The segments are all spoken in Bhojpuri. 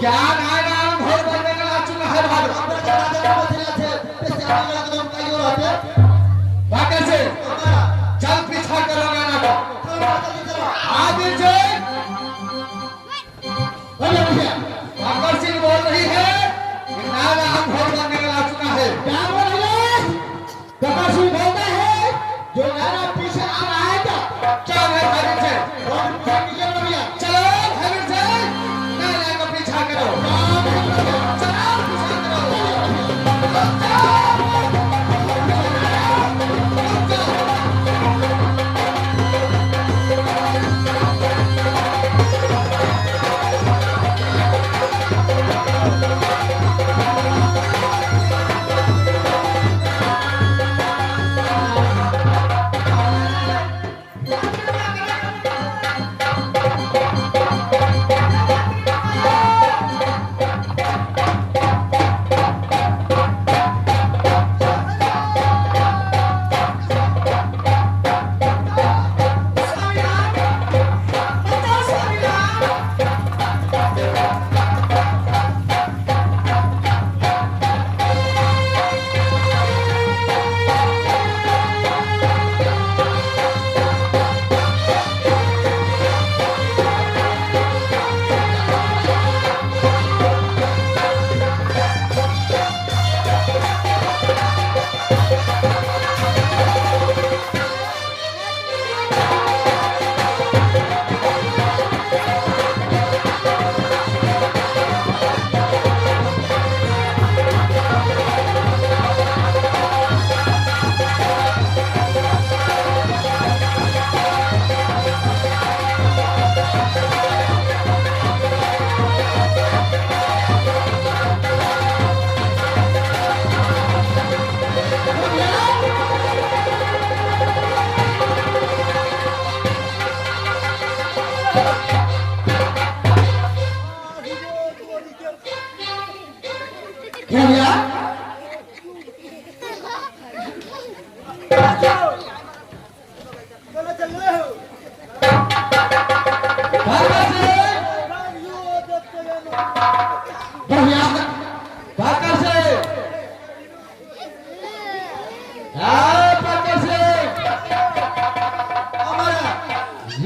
क्या नाम भोर बनने का चुना है भाग से चल पीछा करो गाना को आगे से अकबर सिंह बोल रही है नाम भोर बनने का चुना है। क्या बोल रही है? अकबर सिंह बोलता है जो नारा पीछे आ रहा है क्या है भाग से चलो भाग से नारा को पीछा करो क्या भैया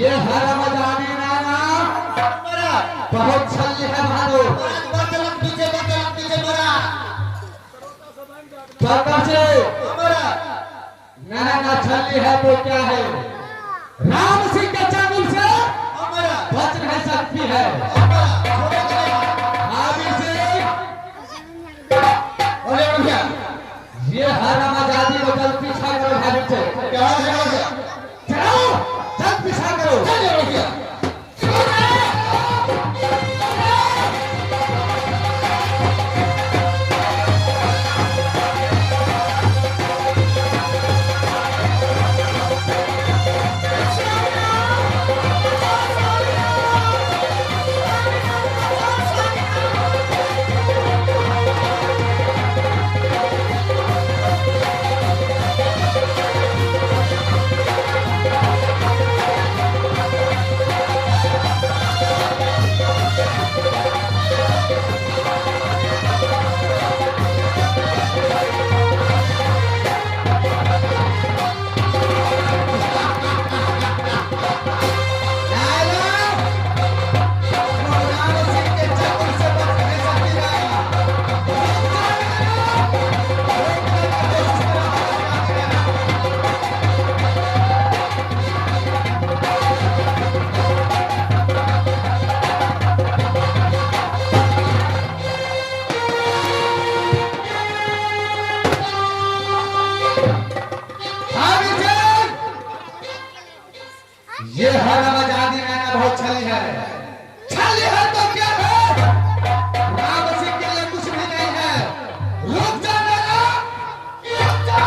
ये हरमजानी नाना बहुत छल्ली है भालो से नाना छल्ली है तो क्या है राम सिंह के चाबुल से बच नहीं सकती है ये हराम आजादी को जल पीछा करो भाभी से चलो जल पीछा करो ये हराम आजादी नाना बहुत छली है तो क्या है राम सिंह के लिए कुछ भी नहीं है रुक जा नाना रुक जा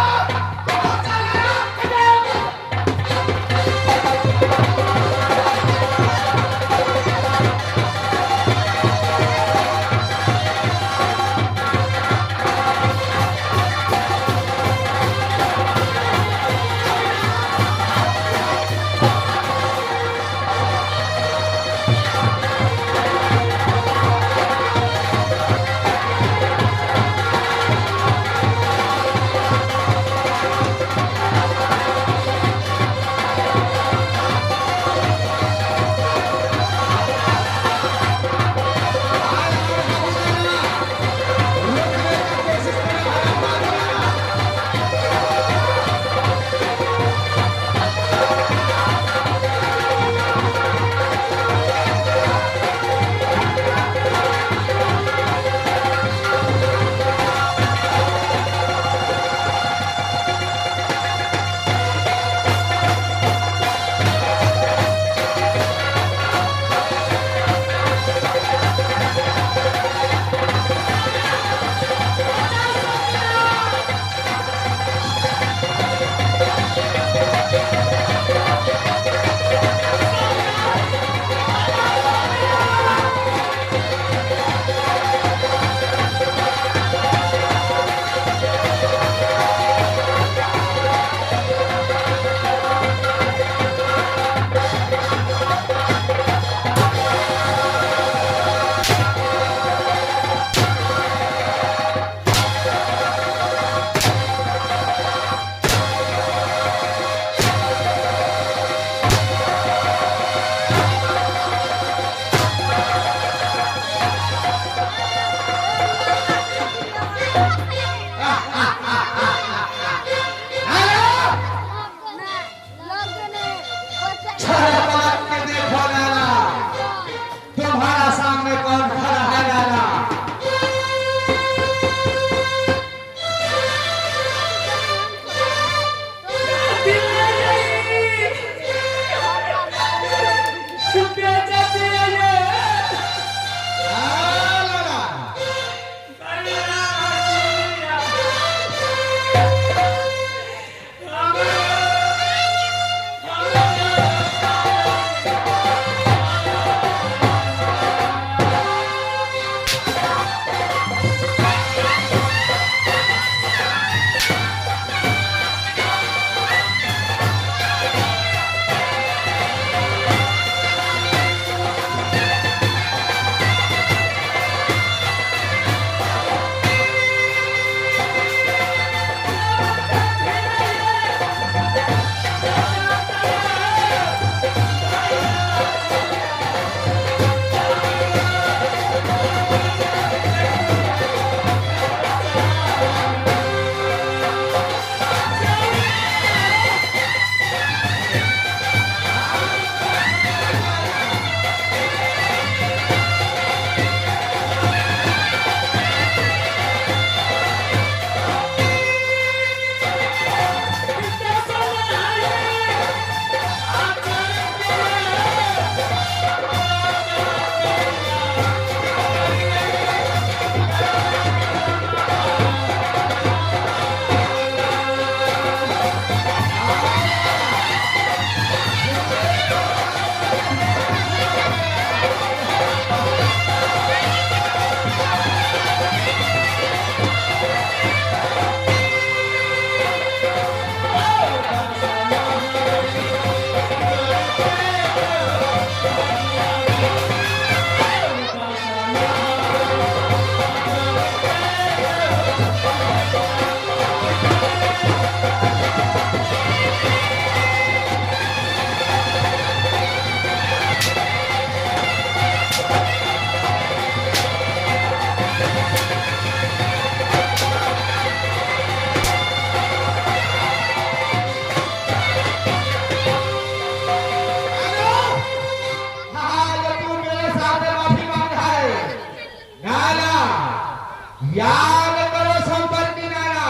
याद करो संपर्क नारा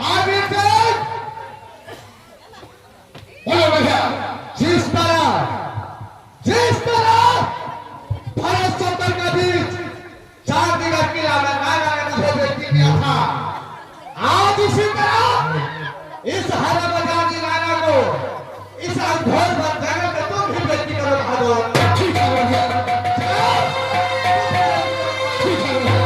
आगे चल। बोलो भैया जिस तरह भारत संपर्क के बीच 4 दिनों की नारा ने मुझे व्यक्ति किया था, आज इसी तरह इस हरा बजाजी नारा को इस अघोर बंधन में तुम भी व्यक्ति करो भागो। ठीक है भैया, ठीक है भैया।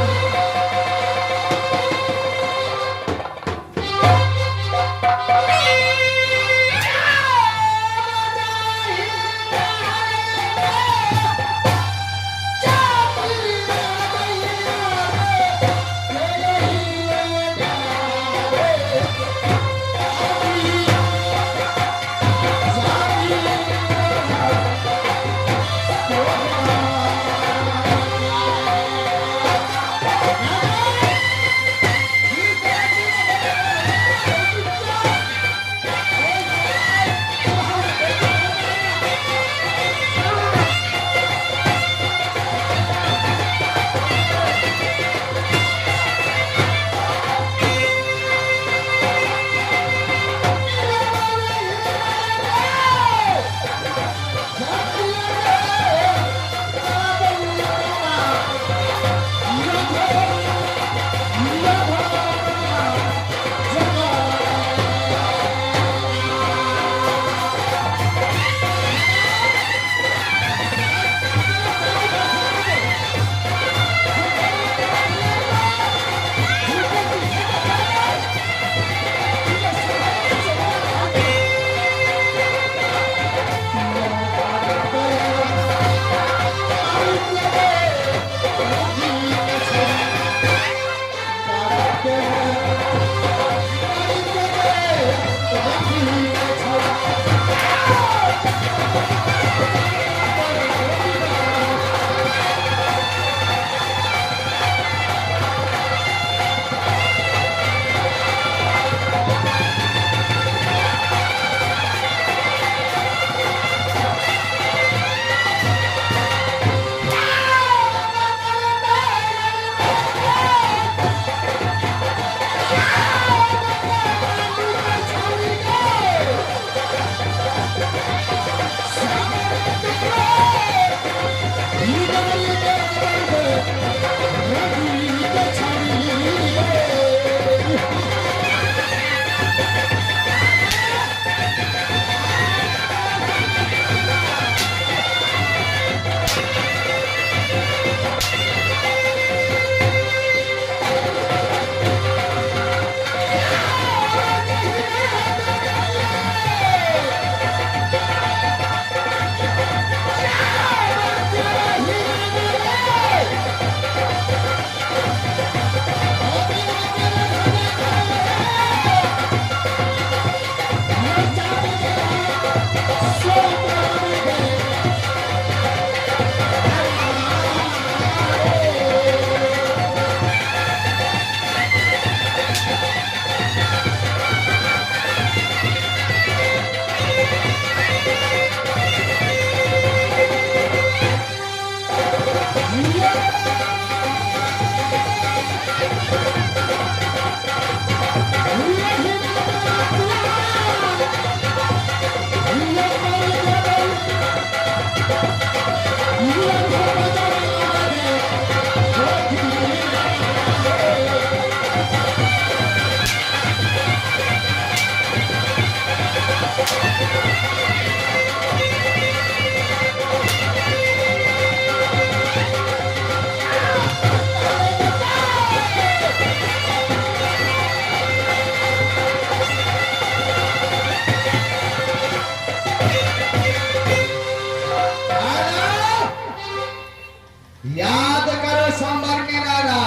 याद करो संबर की नारा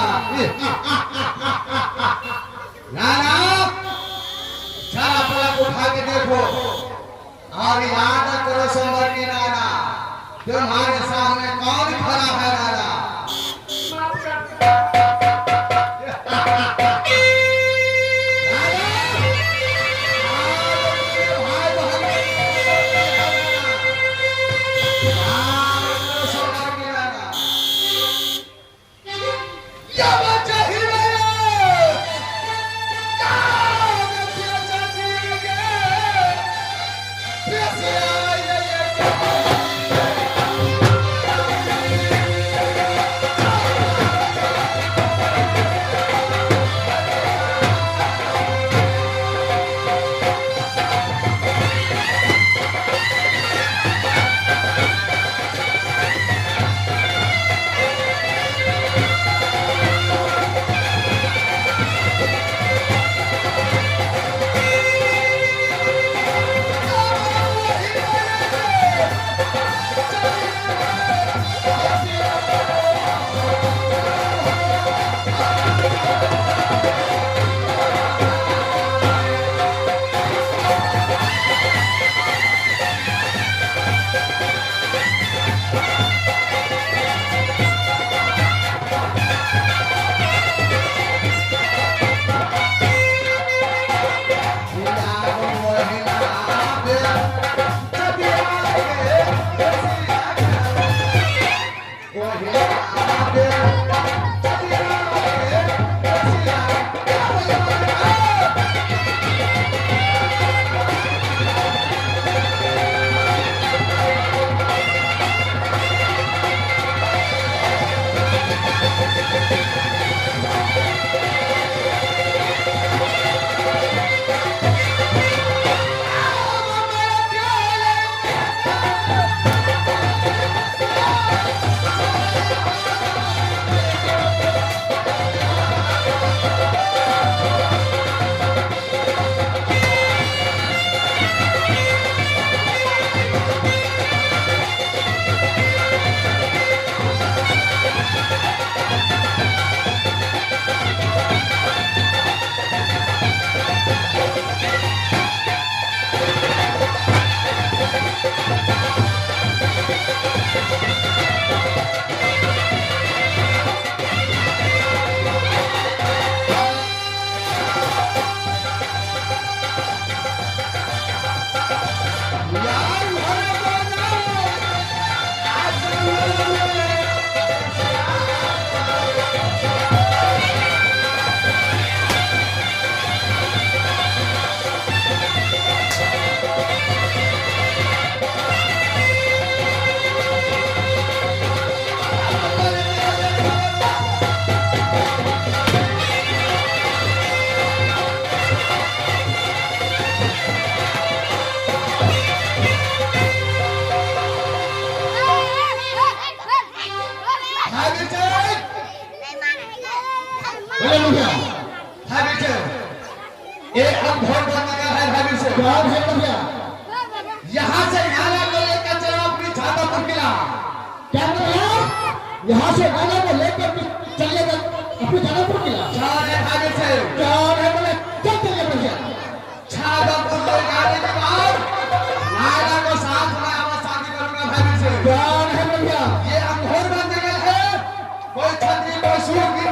नारा जरा पलक उठा के देखो और याद करो संबर की नारा तुम्हारे सामने कौन खड़ा है नारा। क्या बात है? यहाँ से गाना को लेकर चलो अपनी छाता किला। क्या बोल रहे हो? यहाँ से गाना को लेकर चलेगा अपने जानापुर किला। सारे भागे से चार है बोले चल चलिए भैया। छातापुर को जाने के बाद नायरा को साथ में आवाज शादी करूंगा भागे से। चार है भैया। ये अंगूर बन जगह है, कोई छतरी कोई सूट